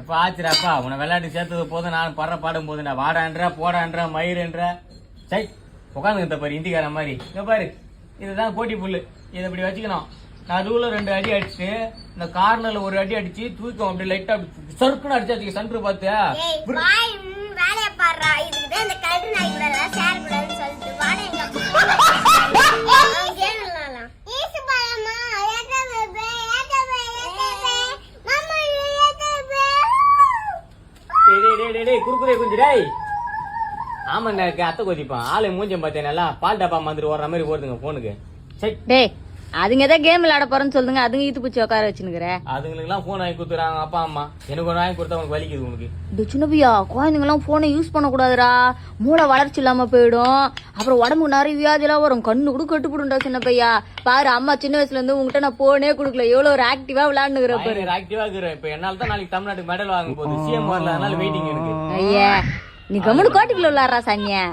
அப்பா ஆச்சுடாப்பா உன்னை விளையாட்டு சேர்த்தது போதும் நான் படுற பாடும் போதுடா வாடான்றா போடான்றா மயிருன்றா சை உட்காந்துக்கிட்ட பாரு இந்திக்கார மாதிரி இங்க பாரு இதுதான் போட்டி புல்லு இதை இப்படி வச்சுக்கணும் நடுவுல 2 அடி அடிச்சுட்டு இந்த கார்னர்ல ஒரு அடி அடிச்சு தூக்கம் அப்படி லைட்டா சறுக்குன்னு அடிச்சாச்சு சன்று பார்த்தியா வேலையை பாடுறா இதுக்குதான் இந்த கல்வி நாய் கூட ஷேர் கூடாதுன்னு சொல்லிட்டு வாடகை குறுக்குறே குஞ்சுடாய் ஆமாண்ணா அத்தை கொதிப்பான் ஆளு மூஞ்சம் பார்த்தேன் நல்லா பால் டப்பா வந்துட்டு ஓடுற மாதிரி ஓடுதுங்க போனுக்கு சரி டேய் அதுங்க ஏதோ கேம் விளையாட போறேன்னு சொல்லுங்க அதுங்க ஈத்து பூச்சி உட்கார வச்சுனுக்குற அதுங்களுக்கு எல்லாம் போன் வாங்கி கொடுத்துறாங்க அப்பா அம்மா எனக்கு ஒரு வாங்கி கொடுத்தா உனக்கு வலிக்குது உனக்கு இந்த சின்னபியா குழந்தைங்க எல்லாம் போனை யூஸ் பண்ண கூடாதுடா மூளை வளர்ச்சி இல்லாம போயிடும் அப்புறம் உடம்புக்கு நிறைய வியாதியெல்லாம் வரும் கண்ணு கூட கட்டுப்படும்டா சின்ன பையா பாரு அம்மா சின்ன வயசுல இருந்து உங்ககிட்ட நான் போனே கொடுக்கல எவ்வளவு ஒரு ஆக்டிவா விளையாண்டுக்கிற பாரு ஆக்டிவா இருக்கிறேன் இப்ப என்னால தான் நாளைக்கு தமிழ்நாட்டுக்கு மெடல் வாங்க போகுது சிஎம் வரல அதனால வெயிட்டிங் எனக்கு ஐயா நீ கம்முனு கோட்டுக்குள்ள விளையாடுறா சாமியா